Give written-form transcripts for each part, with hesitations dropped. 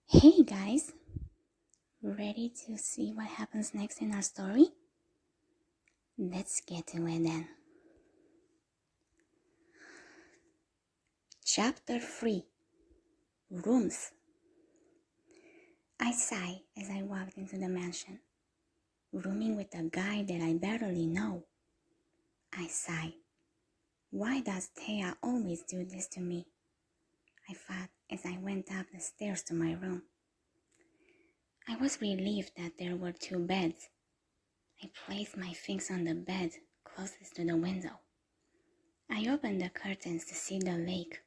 Hey guys, ready to see what happens next in our story? Let's get to it then. Chapter 3 Rooms. I sighed as I walked into the mansion, rooming with a guy that I barely know. I sighed. Why does Thea always do this to me? I thought as I went up the stairs to my room. I was relieved that there were two beds. I placed my things on the bed closest to the window. I opened the curtains to see the lake.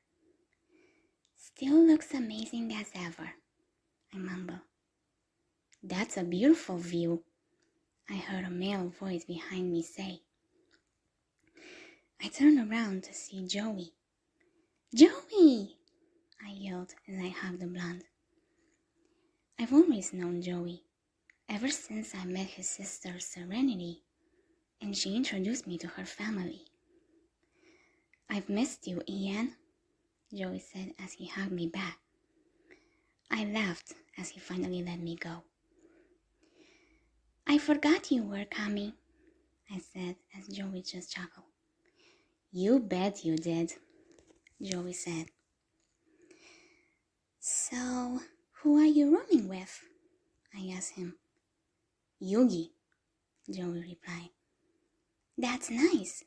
Still looks amazing as ever, I mumbled. That's a beautiful view, I heard a male voice behind me say. I turned around to see Joey. Joey! I yelled as I hugged the blonde. I've always known Joey, ever since I met his sister Serenity, and she introduced me to her family. I've missed you, Ian, Joey said as he hugged me back. I laughed as he finally let me go. I forgot you were coming, I said as Joey just chuckled. You bet you did, Joey said. So, who are you rooming with? I asked him. Yugi, Joey replied. That's nice.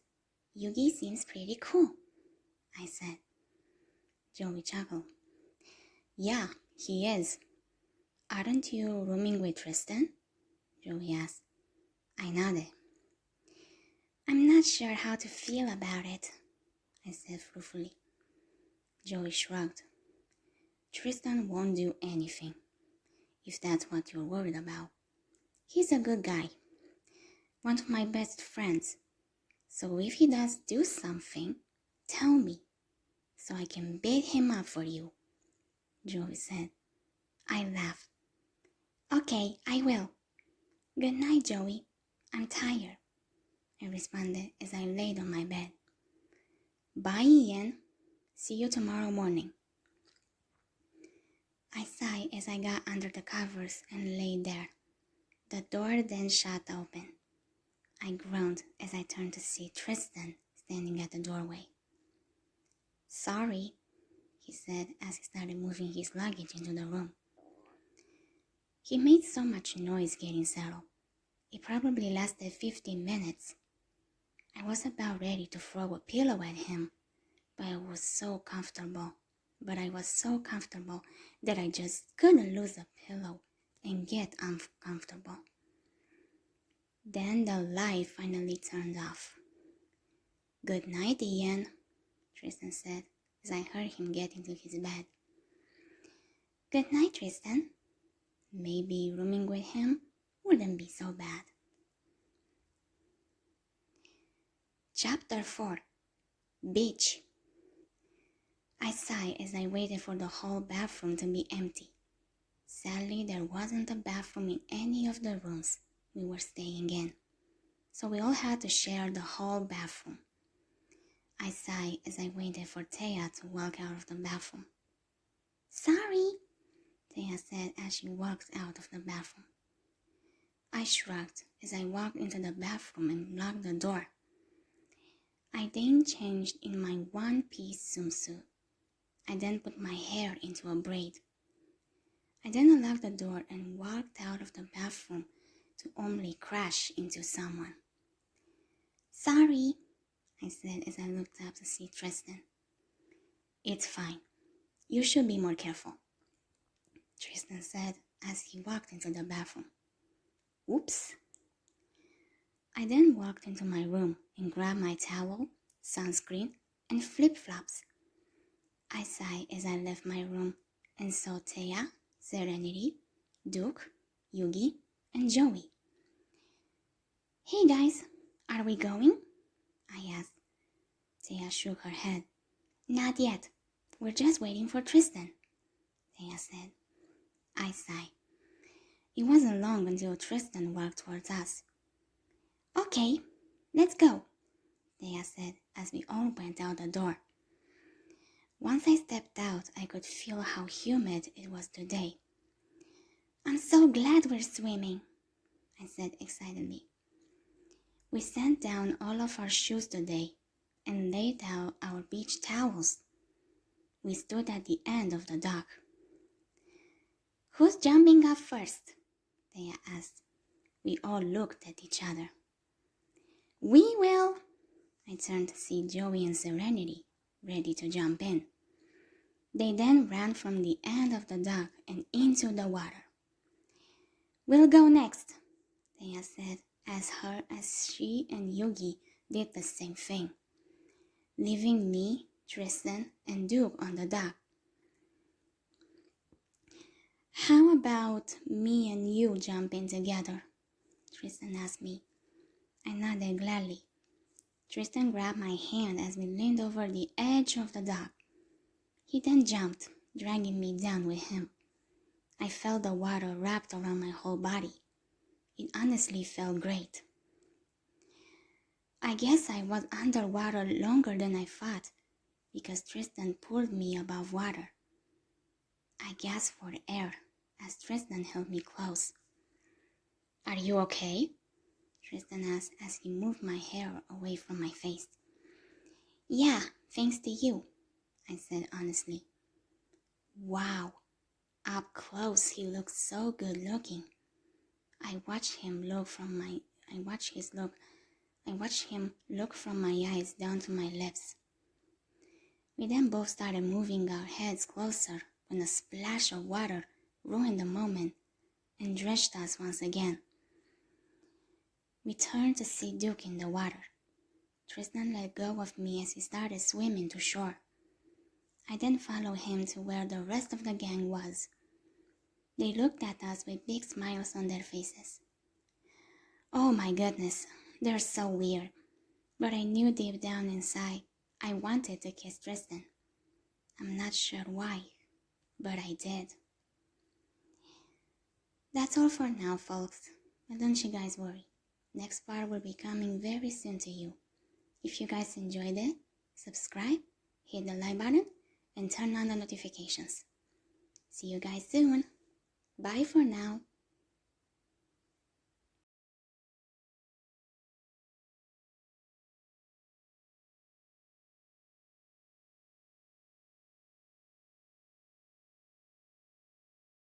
Yugi seems pretty cool, I said. Joey chuckled. Yeah, he is. Aren't you rooming with Tristan? Joey asked. I nodded. I'm not sure how to feel about it, I said ruefully. Joey shrugged. Tristan won't do anything, if that's what you're worried about. He's a good guy, one of my best friends. So if he does do something, tell me, so I can beat him up for you, Joey said. I laughed. Okay, I will. Good night, Joey. I'm tired, I responded as I laid on my bed. Bye, Ian. See you tomorrow morning. I sighed as I got under the covers and lay there. The door then shut open. I groaned as I turned to see Tristan standing at the doorway. Sorry, he said as he started moving his luggage into the room. He made so much noise getting settled. It probably lasted 15 minutes. I was about ready to throw a pillow at him, but I was so comfortable that I just couldn't lose the pillow and get uncomfortable. Then the light finally turned off. Good night, Ian, Tristan said as I heard him get into his bed. Good night, Tristan. Maybe rooming with him wouldn't be so bad. Chapter 4 Beach. I sighed as I waited for the whole bathroom to be empty. Sadly, there wasn't a bathroom in any of the rooms we were staying in, so we all had to share the whole bathroom. I sighed as I waited for Thea to walk out of the bathroom. Sorry, Thea said as she walked out of the bathroom. I shrugged as I walked into the bathroom and locked the door. I then changed in my one-piece swimsuit. I then put my hair into a braid. I then unlocked the door and walked out of the bathroom to only crash into someone. Sorry, I said as I looked up to see Tristan. It's fine. You should be more careful, Tristan said as he walked into the bathroom. Oops. I then walked into my room and grabbed my towel, sunscreen, and flip-flops. I sighed as I left my room and saw Thea, Serenity, Duke, Yugi, and Joey. Hey guys, are we going? I asked. Thea shook her head. Not yet. We're just waiting for Tristan, Thea said. I sighed. It wasn't long until Tristan walked towards us. Okay, let's go, Thea said as we all went out the door. Once I stepped out, I could feel how humid it was today. I'm so glad we're swimming, I said excitedly. We sent down all of our shoes today and laid out our beach towels. We stood at the end of the dock. Who's jumping up first? Thea asked. We all looked at each other. We will. I turned to see Joey and Serenity, ready to jump in. They then ran from the end of the dock and into the water. We'll go next, Thea said, as she and Yugi did the same thing, leaving me, Tristan, and Duke on the dock. How about me and you jump in together? Tristan asked me. I nodded gladly. Tristan grabbed my hand as we leaned over the edge of the dock. He then jumped, dragging me down with him. I felt the water wrapped around my whole body. It honestly felt great. I guess I was underwater longer than I thought because Tristan pulled me above water. I gasped for air as Tristan held me close. Are you okay? Tristan asked as he moved my hair away from my face. Yeah, thanks to you, I said honestly. Wow, up close he looked so good looking. I watched him look from my eyes down to my lips. We then both started moving our heads closer when a splash of water ruined the moment and drenched us once again. We turned to see Duke in the water. Tristan let go of me as he started swimming to shore. I then followed him to where the rest of the gang was. They looked at us with big smiles on their faces. Oh my goodness, they're so weird. But I knew deep down inside I wanted to kiss Tristan. I'm not sure why, but I did. That's all for now, folks. But don't you guys worry. Next part will be coming very soon to you. If you guys enjoyed it, subscribe, hit the like button, and turn on the notifications. See you guys soon. Bye for now.